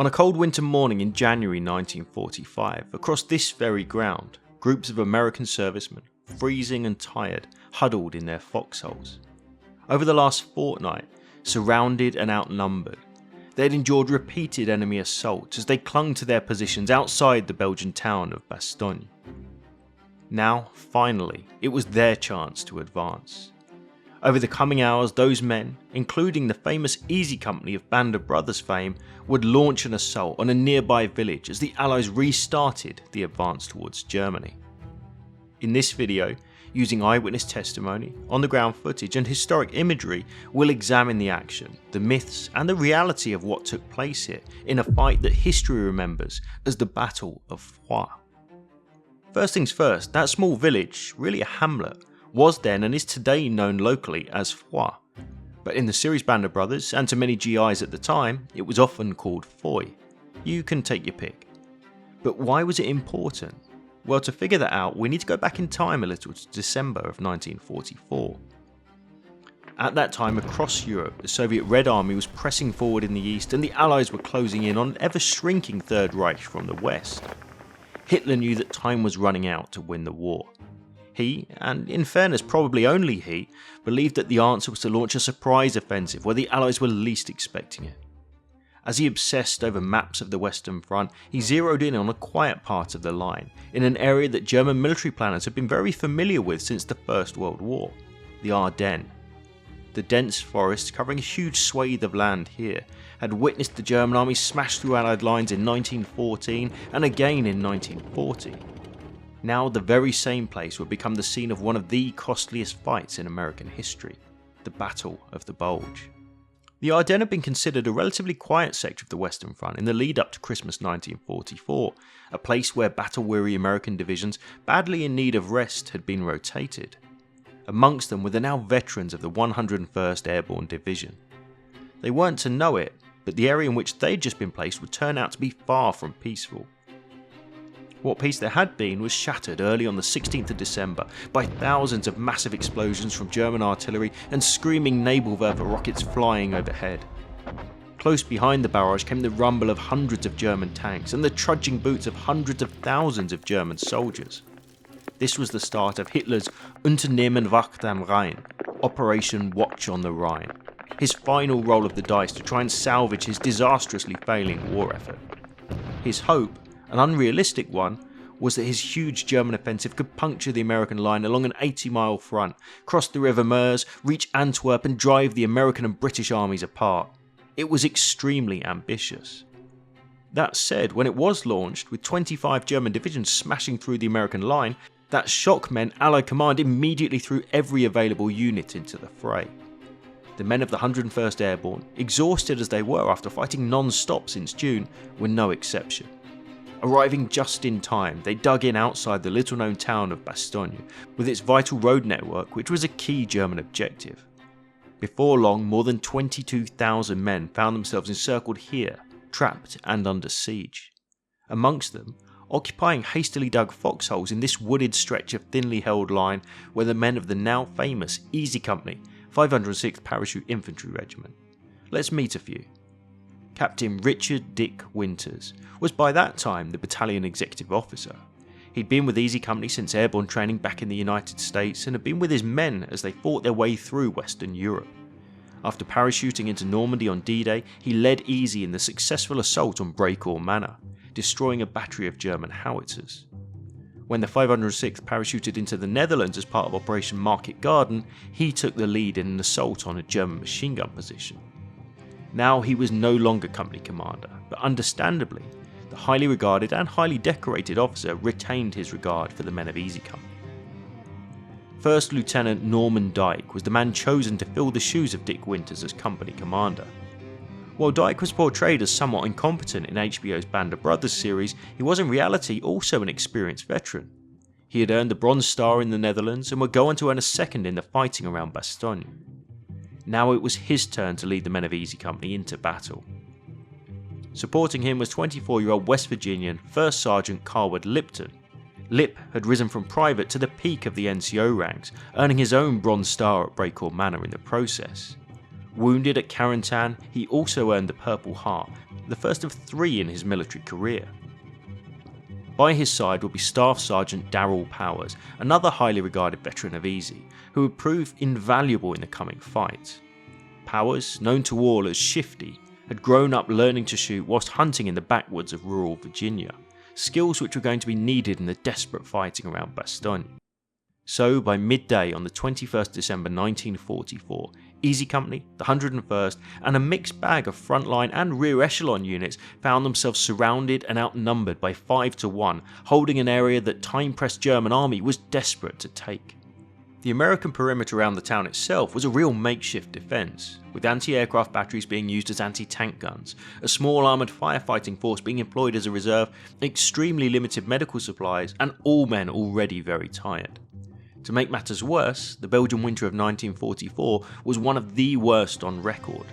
On a cold winter morning in January 1945, across this very ground, groups of American servicemen, freezing and tired, huddled in their foxholes. Over the last fortnight, surrounded and outnumbered, they had endured repeated enemy assaults as they clung to their positions outside the Belgian town of Bastogne. Now, finally, it was their chance to advance. Over the coming hours, those men, including the famous Easy Company of Band of Brothers fame, would launch an assault on a nearby village as the Allies restarted the advance towards Germany. In this video, using eyewitness testimony, on-the-ground footage and historic imagery, we'll examine the action, the myths and the reality of what took place here in a fight that history remembers as the Battle of Foix. First things first, that small village, really a hamlet, was then and is today known locally as Foix, but in the series Band of Brothers and to many GIs at the time, it was often called Foy. You can take your pick. But why was it important? Well, to figure that out, we need to go back in time a little to December of 1944. At that time, across Europe, the Soviet Red Army was pressing forward in the east and the Allies were closing in on an ever-shrinking Third Reich from the west. Hitler knew that time was running out to win the war. He, and in fairness probably only he, believed that the answer was to launch a surprise offensive where the Allies were least expecting it. As he obsessed over maps of the Western Front, he zeroed in on a quiet part of the line, in an area that German military planners had been very familiar with since the First World War, the Ardennes. The dense forests covering a huge swathe of land here had witnessed the German army smash through Allied lines in 1914 and again in 1940. Now the very same place would become the scene of one of the costliest fights in American history, the Battle of the Bulge. The Ardennes had been considered a relatively quiet sector of the Western Front in the lead up to Christmas 1944, a place where battle-weary American divisions, badly in need of rest, had been rotated. Amongst them were the now veterans of the 101st Airborne Division. They weren't to know it, but the area in which they'd just been placed would turn out to be far from peaceful. What peace there had been was shattered early on the 16th of December by thousands of massive explosions from German artillery and screaming Nebelwerfer rockets flying overhead. Close behind the barrage came the rumble of hundreds of German tanks and the trudging boots of hundreds of thousands of German soldiers. This was the start of Hitler's Unternehmen Wacht am Rhein, Operation Watch on the Rhine, his final roll of the dice to try and salvage his disastrously failing war effort. His hope, an unrealistic one, was that his huge German offensive could puncture the American line along an 80-mile front, cross the River Meuse, reach Antwerp and drive the American and British armies apart. It was extremely ambitious. That said, when it was launched, with 25 German divisions smashing through the American line, that shock meant Allied command immediately threw every available unit into the fray. The men of the 101st Airborne, exhausted as they were after fighting non-stop since June, were no exception. Arriving just in time, they dug in outside the little-known town of Bastogne, with its vital road network, which was a key German objective. Before long, more than 22,000 men found themselves encircled here, trapped and under siege. Amongst them, occupying hastily dug foxholes in this wooded stretch of thinly held line, were the men of the now famous Easy Company, 506th Parachute Infantry Regiment. Let's meet a few. Captain Richard Dick Winters was by that time the battalion executive officer. He'd been with Easy Company since airborne training back in the United States and had been with his men as they fought their way through Western Europe. After parachuting into Normandy on D-Day, he led Easy in the successful assault on Brecourt Manor, destroying a battery of German howitzers. When the 506th parachuted into the Netherlands as part of Operation Market Garden, he took the lead in an assault on a German machine gun position. Now he was no longer company commander, but understandably, the highly regarded and highly decorated officer retained his regard for the men of Easy Company. First Lieutenant Norman Dyke was the man chosen to fill the shoes of Dick Winters as company commander. While Dyke was portrayed as somewhat incompetent in HBO's Band of Brothers series, he was in reality also an experienced veteran. He had earned the Bronze Star in the Netherlands and would go on to earn a second in the fighting around Bastogne. Now it was his turn to lead the men of Easy Company into battle. Supporting him was 24-year-old West Virginian 1st Sergeant Carwood Lipton. Lip had risen from private to the peak of the NCO ranks, earning his own Bronze Star at Brecourt Manor in the process. Wounded at Carentan, he also earned the Purple Heart, the first of 3 in his military career. By his side would be Staff Sergeant Darrell Powers, another highly regarded veteran of Easy, who would prove invaluable in the coming fight. Powers, known to all as Shifty, had grown up learning to shoot whilst hunting in the backwoods of rural Virginia, skills which were going to be needed in the desperate fighting around Bastogne. So by midday on the 21st December 1944, Easy Company, the 101st, and a mixed bag of frontline and rear echelon units found themselves surrounded and outnumbered by 5 to 1, holding an area that time-pressed German army was desperate to take. The American perimeter around the town itself was a real makeshift defence, with anti-aircraft batteries being used as anti-tank guns, a small armoured firefighting force being employed as a reserve, extremely limited medical supplies, and all men already very tired. To make matters worse, the Belgian winter of 1944 was one of the worst on record.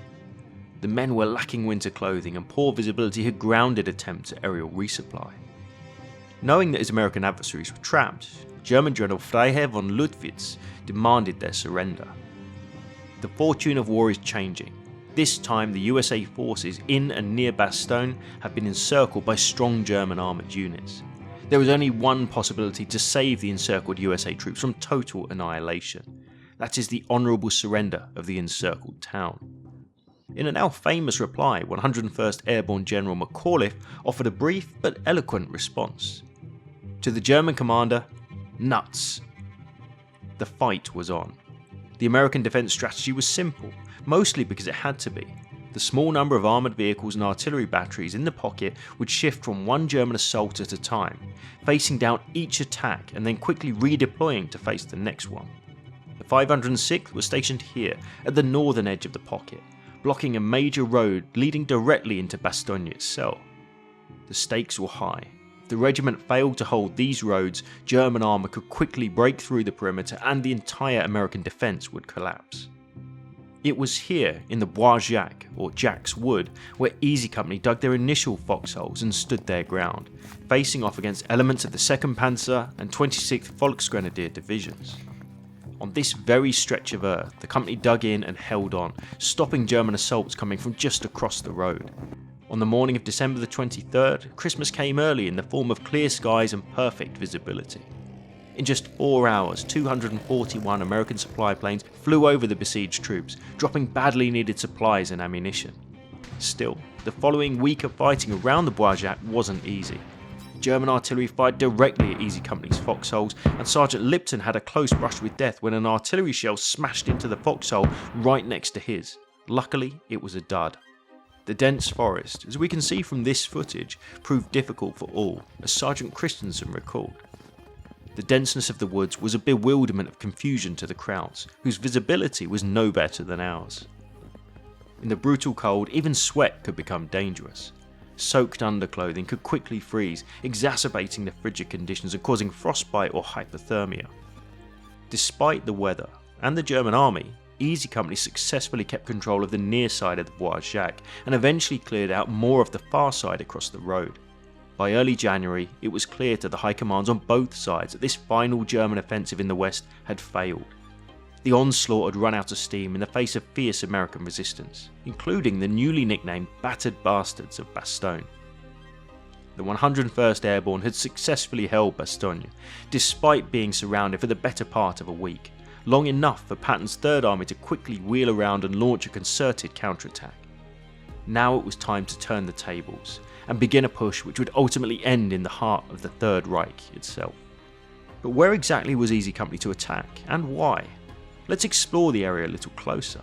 The men were lacking winter clothing and poor visibility had grounded attempts at aerial resupply. Knowing that his American adversaries were trapped, German General Freiherr von Ludwig demanded their surrender. The fortune of war is changing. This time the USA forces in and near Bastogne have been encircled by strong German armoured units. There was only one possibility to save the encircled USA troops from total annihilation. That is the honourable surrender of the encircled town. In a now famous reply, 101st Airborne General McAuliffe offered a brief but eloquent response. To the German commander, nuts. The fight was on. The American defence strategy was simple, mostly because it had to be. The small number of armoured vehicles and artillery batteries in the pocket would shift from one German assault at a time, facing down each attack and then quickly redeploying to face the next one. The 506th was stationed here, at the northern edge of the pocket, blocking a major road leading directly into Bastogne itself. The stakes were high. If the regiment failed to hold these roads, German armour could quickly break through the perimeter and the entire American defence would collapse. It was here, in the Bois Jacques, or Jack's Wood, where Easy Company dug their initial foxholes and stood their ground, facing off against elements of the 2nd Panzer and 26th Volksgrenadier divisions. On this very stretch of earth, the company dug in and held on, stopping German assaults coming from just across the road. On the morning of December the 23rd, Christmas came early in the form of clear skies and perfect visibility. In just 4 hours, 241 American supply planes flew over the besieged troops, dropping badly needed supplies and ammunition. Still, the following week of fighting around the Bois Jacques wasn't easy. German artillery fired directly at Easy Company's foxholes, and Sergeant Lipton had a close brush with death when an artillery shell smashed into the foxhole right next to his. Luckily, it was a dud. The dense forest, as we can see from this footage, proved difficult for all, as Sergeant Christensen recalled. The denseness of the woods was a bewilderment of confusion to the crowds, whose visibility was no better than ours. In the brutal cold, even sweat could become dangerous. Soaked underclothing could quickly freeze, exacerbating the frigid conditions and causing frostbite or hypothermia. Despite the weather and the German army, Easy Company successfully kept control of the near side of the Bois Jacques and eventually cleared out more of the far side across the road. By early January, it was clear to the high commands on both sides that this final German offensive in the west had failed. The onslaught had run out of steam in the face of fierce American resistance, including the newly nicknamed Battered Bastards of Bastogne. The 101st Airborne had successfully held Bastogne, despite being surrounded for the better part of a week, long enough for Patton's Third Army to quickly wheel around and launch a concerted counterattack. Now it was time to turn the tables and begin a push which would ultimately end in the heart of the Third Reich itself. But where exactly was Easy Company to attack, and why? Let's explore the area a little closer.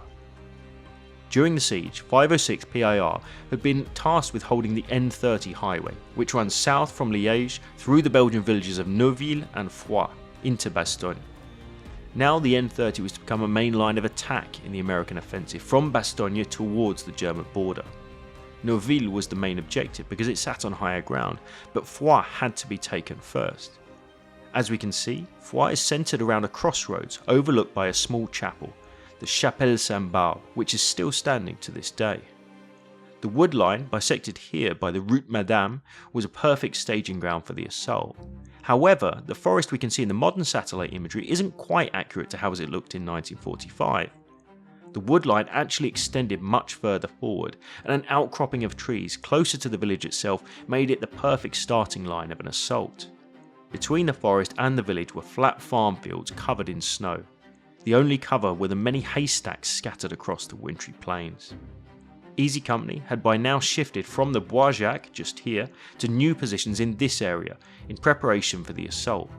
During the siege, 506 PIR had been tasked with holding the N30 highway, which runs south from Liège through the Belgian villages of Neuville and Foix into Bastogne. Now the N30 was to become a main line of attack in the American offensive from Bastogne towards the German border. Neuville was the main objective because it sat on higher ground, but Foix had to be taken first. As we can see, Foix is centred around a crossroads overlooked by a small chapel, the Chapelle Saint-Barbe, which is still standing to this day. The wood line, bisected here by the Route Madame, was a perfect staging ground for the assault. However, the forest we can see in the modern satellite imagery isn't quite accurate to how it looked in 1945. The wood line actually extended much further forward, and an outcropping of trees closer to the village itself made it the perfect starting line of an assault. Between the forest and the village were flat farm fields covered in snow. The only cover were the many haystacks scattered across the wintry plains. Easy Company had by now shifted from the Bois Jacques, just here, to new positions in this area in preparation for the assault.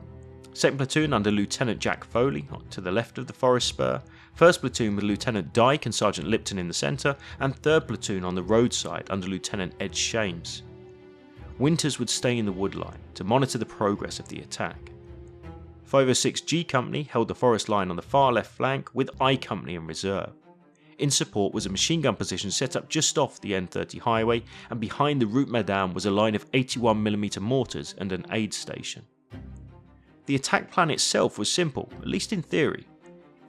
2nd Platoon under Lieutenant Jack Foley to the left of the forest spur, 1st Platoon with Lieutenant Dyke and Sergeant Lipton in the centre, and 3rd Platoon on the roadside under Lieutenant Ed Shames. Winters would stay in the wood line to monitor the progress of the attack. 506 G Company held the forest line on the far left flank with I Company in reserve. In support was a machine gun position set up just off the N30 highway, and behind the Route Madame was a line of 81mm mortars and an aid station. The attack plan itself was simple, at least in theory.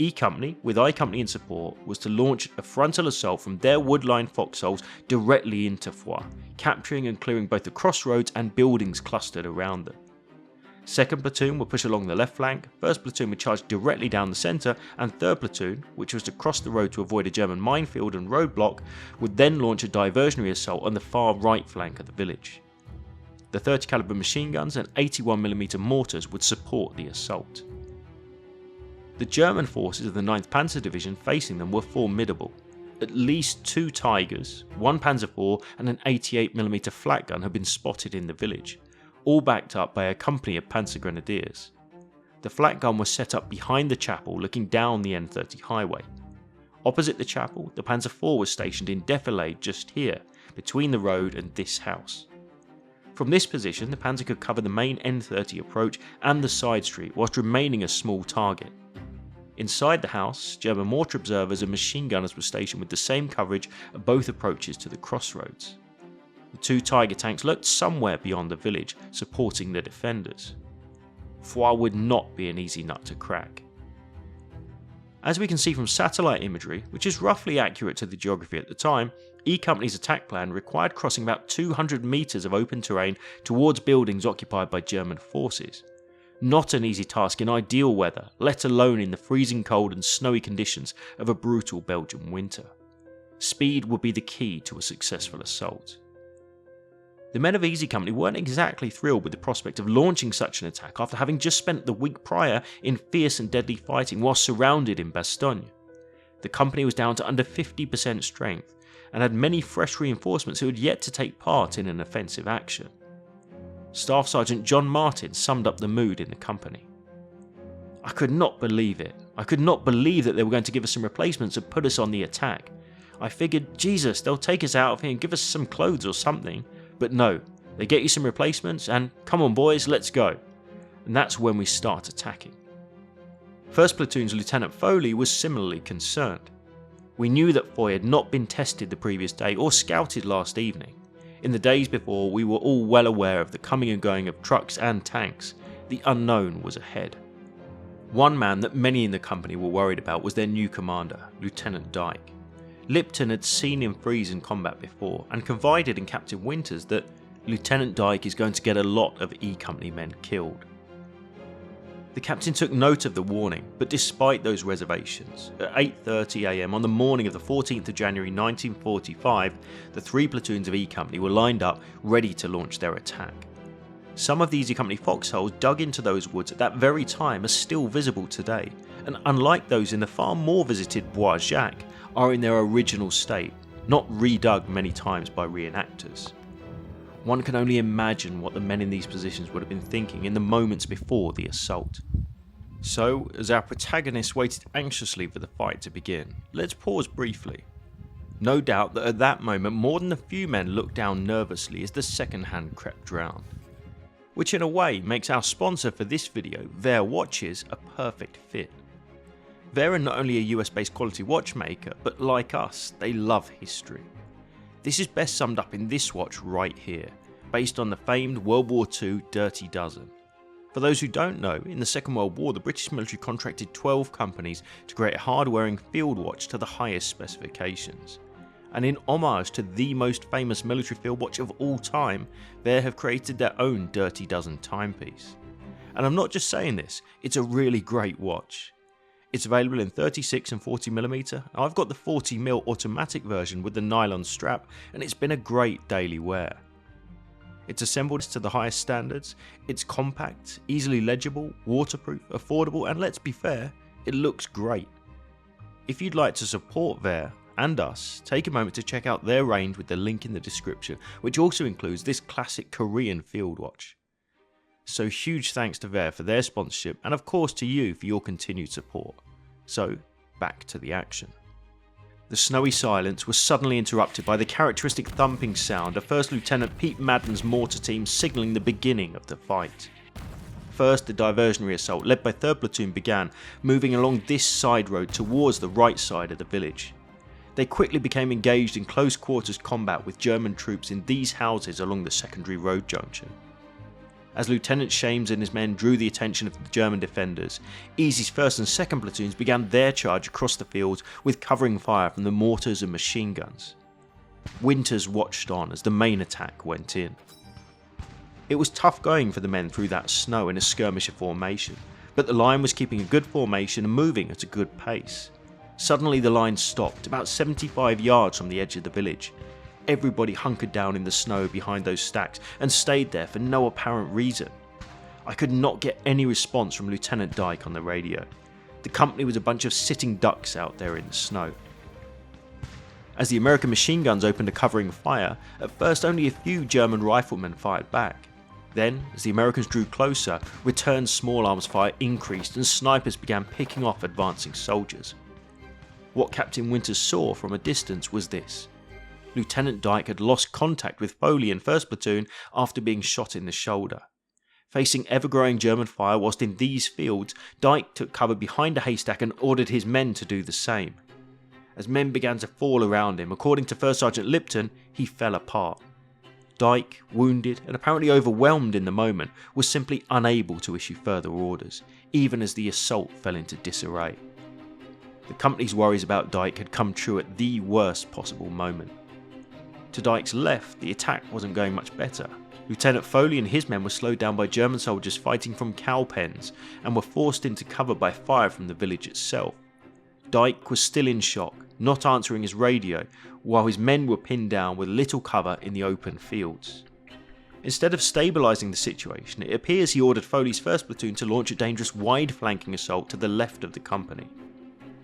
E Company, with I Company in support, was to launch a frontal assault from their woodline foxholes directly into Foix, capturing and clearing both the crossroads and buildings clustered around them. 2nd Platoon would push along the left flank, 1st Platoon would charge directly down the centre, and 3rd Platoon, which was to cross the road to avoid a German minefield and roadblock, would then launch a diversionary assault on the far right flank of the village. The 30 caliber machine guns and 81mm mortars would support the assault. The German forces of the 9th Panzer Division facing them were formidable. At least 2 Tigers, 1 Panzer IV and an 88mm flat gun had been spotted in the village, all backed up by a company of Panzer Grenadiers. The flat gun was set up behind the chapel looking down the N30 highway. Opposite the chapel, the Panzer IV was stationed in defilade just here, between the road and this house. From this position, the Panzer could cover the main N30 approach and the side street whilst remaining a small target. Inside the house, German mortar observers and machine gunners were stationed with the same coverage at both approaches to the crossroads. The 2 Tiger tanks lurked somewhere beyond the village, supporting the defenders. Foix would not be an easy nut to crack. As we can see from satellite imagery, which is roughly accurate to the geography at the time, E Company's attack plan required crossing about 200 metres of open terrain towards buildings occupied by German forces. Not an easy task in ideal weather, let alone in the freezing cold and snowy conditions of a brutal Belgian winter. Speed would be the key to a successful assault. The men of Easy Company weren't exactly thrilled with the prospect of launching such an attack after having just spent the week prior in fierce and deadly fighting while surrounded in Bastogne. The company was down to under 50% strength and had many fresh reinforcements who had yet to take part in an offensive action. Staff Sergeant John Martin summed up the mood in the company. "I could not believe it. I could not believe that they were going to give us some replacements and put us on the attack. I figured, Jesus, they'll take us out of here and give us some clothes or something. But no, they get you some replacements and, come on boys, let's go." And that's when we start attacking. 1st Platoon's Lieutenant Foley was similarly concerned. We knew that Foy had not been tested the previous day or scouted last evening. In the days before, we were all well aware of the coming and going of trucks and tanks. The unknown was ahead. One man that many in the company were worried about was their new commander, Lieutenant Dyke. Lipton had seen him freeze in combat before and confided in Captain Winters that Lieutenant Dyke is going to get a lot of E Company men killed. The captain took note of the warning, but despite those reservations, at 8:30 AM on the morning of the 14th of January 1945, the 3 platoons of E Company were lined up, ready to launch their attack. Some of the Easy Company foxholes dug into those woods at that very time are still visible today, and unlike those in the far more visited Bois Jacques, are in their original state, not redug many times by reenactors. One can only imagine what the men in these positions would have been thinking in the moments before the assault. So, as our protagonists waited anxiously for the fight to begin, let's pause briefly. No doubt that at that moment more than a few men looked down nervously as the second hand crept round. Which in a way makes our sponsor for this video, Ver Watches, a perfect fit. Ver are not only a US based quality watchmaker, but like us, they love history. This is best summed up in this watch right here, based on the famed World War II Dirty Dozen. For those who don't know, in the Second World War the British military contracted 12 companies to create a hard-wearing field watch to the highest specifications. And in homage to the most famous military field watch of all time, Ver have created their own Dirty Dozen timepiece. And I'm not just saying this, it's a really great watch. It's available in 36 and 40mm. I've got the 40mm automatic version with the nylon strap, and it's been a great daily wear. It's assembled to the highest standards, it's compact, easily legible, waterproof, affordable, and let's be fair, it looks great. If you'd like to support Veer and us, take a moment to check out their range with the link in the description, which also includes this classic Korean field watch. So huge thanks to Veer for their sponsorship, and of course to you for your continued support. So, back to the action. The snowy silence was suddenly interrupted by the characteristic thumping sound of First Lieutenant Pete Madden's mortar team signalling the beginning of the fight. First, the diversionary assault led by 3rd Platoon began, moving along this side road towards the right side of the village. They quickly became engaged in close quarters combat with German troops in these houses along the secondary road junction. As Lieutenant Shames and his men drew the attention of the German defenders, Easy's 1st and 2nd platoons began their charge across the fields with covering fire from the mortars and machine guns. Winters watched on as the main attack went in. It was tough going for the men through that snow in a skirmisher formation, but the line was keeping a good formation and moving at a good pace. Suddenly the line stopped about 75 yards from the edge of the village. Everybody hunkered down in the snow behind those stacks and stayed there for no apparent reason. I could not get any response from Lieutenant Dyke on the radio. The company was a bunch of sitting ducks out there in the snow. As the American machine guns opened a covering fire, at first only a few German riflemen fired back. Then, as the Americans drew closer, returned small arms fire increased and snipers began picking off advancing soldiers. What Captain Winters saw from a distance was this. Lieutenant Dyke had lost contact with Foley and 1st Platoon after being shot in the shoulder. Facing ever-growing German fire whilst in these fields, Dyke took cover behind a haystack and ordered his men to do the same. As men began to fall around him, according to 1st Sergeant Lipton, he fell apart. Dyke, wounded and apparently overwhelmed in the moment, was simply unable to issue further orders, even as the assault fell into disarray. The company's worries about Dyke had come true at the worst possible moment. To Dyke's left, the attack wasn't going much better. Lieutenant Foley and his men were slowed down by German soldiers fighting from cow pens and were forced into cover by fire from the village itself. Dyke was still in shock, not answering his radio, while his men were pinned down with little cover in the open fields. Instead of stabilising the situation, it appears he ordered Foley's 1st Platoon to launch a dangerous wide flanking assault to the left of the company.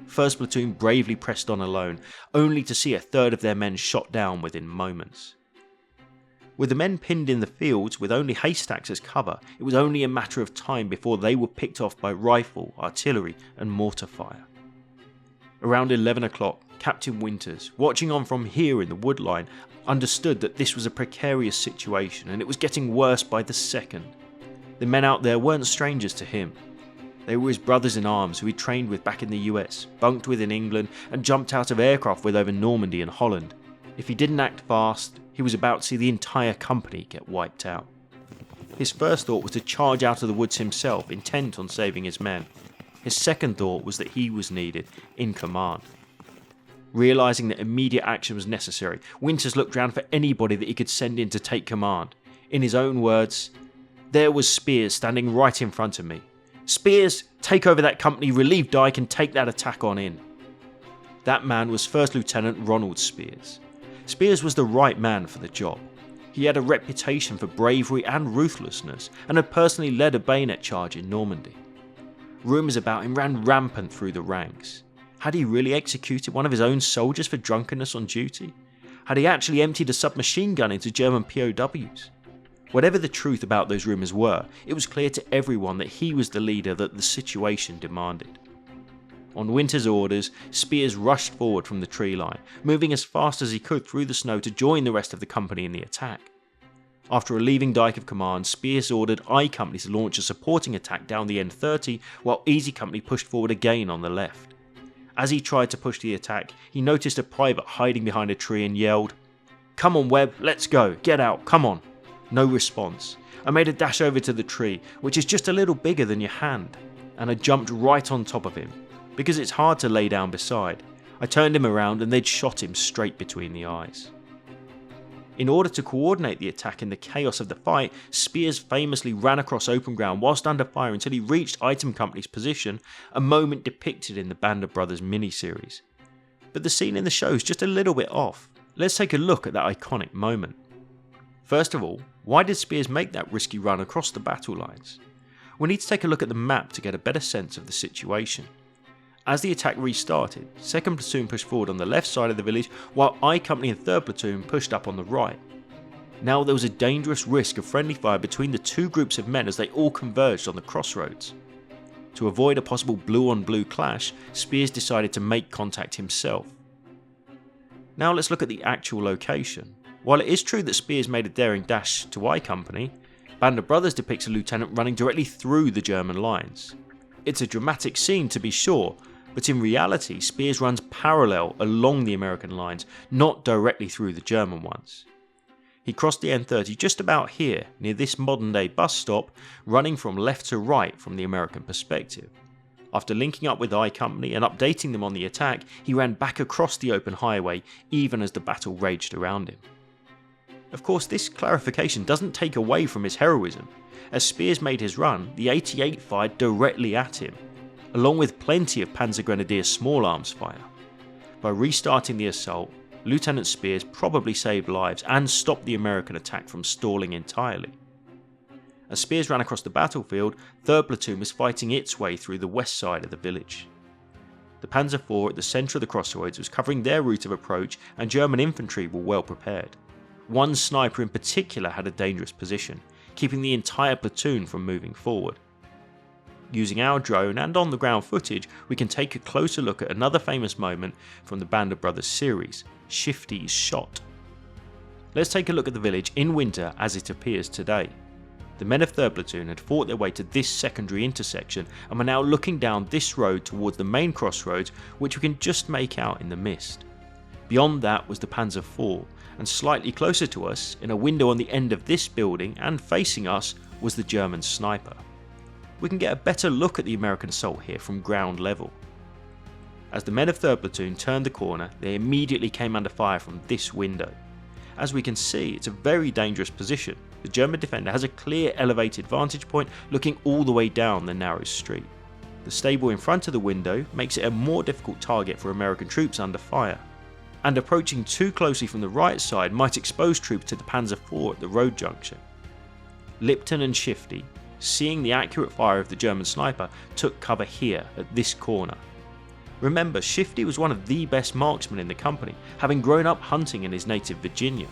1st Platoon bravely pressed on alone, only to see a third of their men shot down within moments. With the men pinned in the fields with only haystacks as cover, it was only a matter of time before they were picked off by rifle, artillery and mortar fire. Around 11 o'clock, Captain Winters, watching on from here in the wood line, understood that this was a precarious situation and it was getting worse by the second. The men out there weren't strangers to him. They were his brothers in arms who he trained with back in the US, bunked with in England and jumped out of aircraft with over Normandy and Holland. If he didn't act fast, he was about to see the entire company get wiped out. His first thought was to charge out of the woods himself, intent on saving his men. His second thought was that he was needed in command. Realising that immediate action was necessary, Winters looked round for anybody that he could send in to take command. In his own words, "There was Spears standing right in front of me. Spears, take over that company, relieve Dyke and take that attack on in." That man was 1st Lieutenant Ronald Spears. Spears was the right man for the job. He had a reputation for bravery and ruthlessness and had personally led a bayonet charge in Normandy. Rumours about him ran rampant through the ranks. Had he really executed one of his own soldiers for drunkenness on duty? Had he actually emptied a submachine gun into German POWs? Whatever the truth about those rumours were, it was clear to everyone that he was the leader that the situation demanded. On Winters' orders, Spears rushed forward from the tree line, moving as fast as he could through the snow to join the rest of the company in the attack. After relieving Dyke of command, Spears ordered I Company to launch a supporting attack down the N30, while Easy Company pushed forward again on the left. As he tried to push the attack, he noticed a private hiding behind a tree and yelled, "Come on Webb, let's go, get out, come on." No response. I made a dash over to the tree, which is just a little bigger than your hand, and I jumped right on top of him. Because it's hard to lay down beside, I turned him around and they'd shot him straight between the eyes. In order to coordinate the attack in the chaos of the fight, Spears famously ran across open ground whilst under fire until he reached Item Company's position, a moment depicted in the Band of Brothers miniseries. But the scene in the show is just a little bit off. Let's take a look at that iconic moment. First of all, why did Spears make that risky run across the battle lines? We need to take a look at the map to get a better sense of the situation. As the attack restarted, 2nd Platoon pushed forward on the left side of the village while I Company and 3rd Platoon pushed up on the right. Now there was a dangerous risk of friendly fire between the two groups of men as they all converged on the crossroads. To avoid a possible blue on blue clash, Spears decided to make contact himself. Now let's look at the actual location. While it is true that Spears made a daring dash to I Company, Band of Brothers depicts a lieutenant running directly through the German lines. It's a dramatic scene to be sure, but in reality Spears runs parallel along the American lines, not directly through the German ones. He crossed the N30 just about here, near this modern day bus stop, running from left to right from the American perspective. After linking up with I Company and updating them on the attack, he ran back across the open highway even as the battle raged around him. Of course, this clarification doesn't take away from his heroism. As Spears made his run, the 88 fired directly at him, along with plenty of Panzer Grenadier small arms fire. By restarting the assault, Lieutenant Spears probably saved lives and stopped the American attack from stalling entirely. As Spears ran across the battlefield, 3rd Platoon was fighting its way through the west side of the village. The Panzer IV at the centre of the crossroads was covering their route of approach and German infantry were well prepared. One sniper in particular had a dangerous position, keeping the entire platoon from moving forward. Using our drone and on the ground footage, we can take a closer look at another famous moment from the Band of Brothers series, Shifty's shot. Let's take a look at the village in winter as it appears today. The men of 3rd Platoon had fought their way to this secondary intersection and were now looking down this road towards the main crossroads, which we can just make out in the mist. Beyond that was the Panzer IV, and slightly closer to us, in a window on the end of this building and facing us, was the German sniper. We can get a better look at the American assault here from ground level. As the men of 3rd Platoon turned the corner, they immediately came under fire from this window. As we can see, it's a very dangerous position. The German defender has a clear elevated vantage point looking all the way down the narrow street. The stable in front of the window makes it a more difficult target for American troops under fire, and approaching too closely from the right side might expose troops to the Panzer IV at the road junction. Lipton and Shifty, seeing the accurate fire of the German sniper, took cover here at this corner. Remember, Shifty was one of the best marksmen in the company, having grown up hunting in his native Virginia.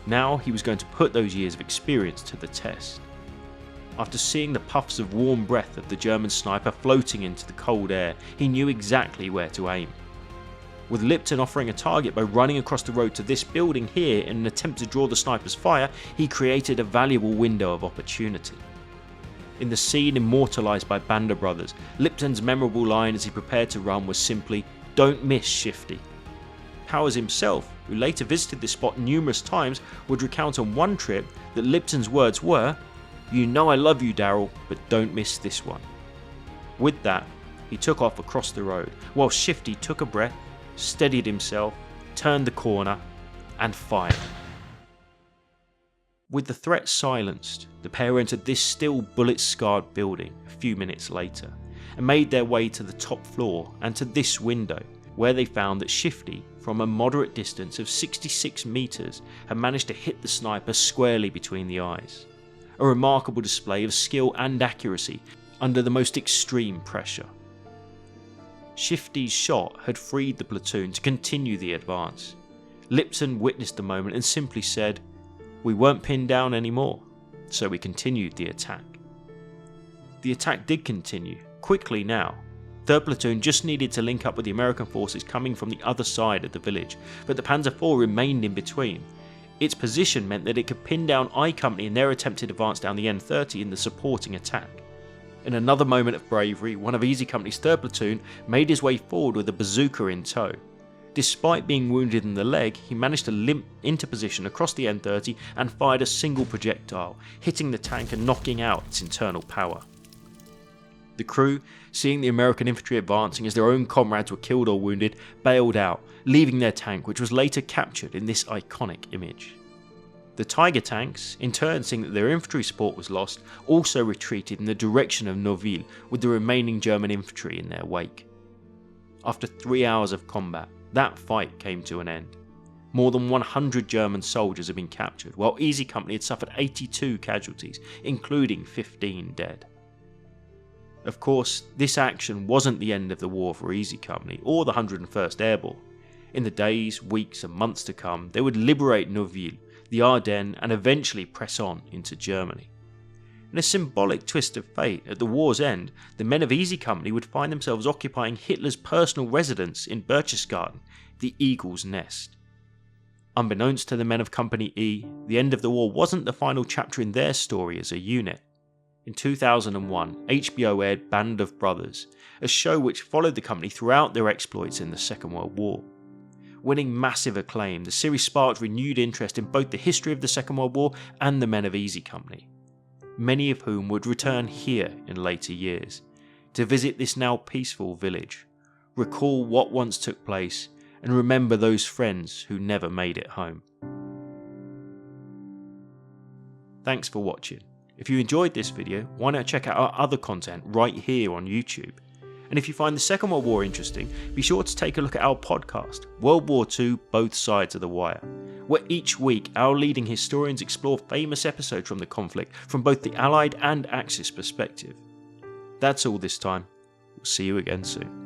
Now he was going to put those years of experience to the test. After seeing the puffs of warm breath of the German sniper floating into the cold air, he knew exactly where to aim. With Lipton offering a target by running across the road to this building here in an attempt to draw the sniper's fire, he created a valuable window of opportunity. In the scene immortalised by Band of Brothers, Lipton's memorable line as he prepared to run was simply, "Don't miss, Shifty." Powers himself, who later visited this spot numerous times, would recount on one trip that Lipton's words were, "You know I love you, Darryl, but don't miss this one." With that, he took off across the road, while Shifty took a breath, steadied himself, turned the corner, and fired. With the threat silenced, the pair entered this still bullet-scarred building a few minutes later, and made their way to the top floor and to this window, where they found that Shifty, from a moderate distance of 66 metres, had managed to hit the sniper squarely between the eyes. A remarkable display of skill and accuracy under the most extreme pressure. Shifty's shot had freed the platoon to continue the advance. Lipton witnessed the moment and simply said, "We weren't pinned down anymore," so we continued the attack. The attack did continue, quickly now. 3rd Platoon just needed to link up with the American forces coming from the other side of the village, but the Panzer IV remained in between. Its position meant that it could pin down I Company in their attempted advance down the N30 in the supporting attack. In another moment of bravery, one of Easy Company's 3rd Platoon made his way forward with a bazooka in tow. Despite being wounded in the leg, he managed to limp into position across the N30 and fired a single projectile, hitting the tank and knocking out its internal power. The crew, seeing the American infantry advancing as their own comrades were killed or wounded, bailed out, leaving their tank, which was later captured in this iconic image. The Tiger tanks, in turn seeing that their infantry support was lost, also retreated in the direction of Neuville with the remaining German infantry in their wake. After 3 hours of combat, that fight came to an end. More than 100 German soldiers had been captured, while Easy Company had suffered 82 casualties, including 15 dead. Of course, this action wasn't the end of the war for Easy Company or the 101st Airborne. In the days, weeks and months to come, they would liberate Neuville, the Ardennes, and eventually press on into Germany. In a symbolic twist of fate, at the war's end, the men of Easy Company would find themselves occupying Hitler's personal residence in Berchtesgaden, the Eagle's Nest. Unbeknownst to the men of Company E, the end of the war wasn't the final chapter in their story as a unit. In 2001, HBO aired Band of Brothers, a show which followed the company throughout their exploits in the Second World War. Winning massive acclaim, the series sparked renewed interest in both the history of the Second World War and the men of Easy Company, many of whom would return here in later years, to visit this now peaceful village, recall what once took place, and remember those friends who never made it home. Thanks for watching. If you enjoyed this video, why not check out our other content right here on YouTube? And if you find the Second World War interesting, be sure to take a look at our podcast, World War II Both Sides of the Wire, where each week our leading historians explore famous episodes from the conflict from both the Allied and Axis perspective. That's all this time. We'll see you again soon.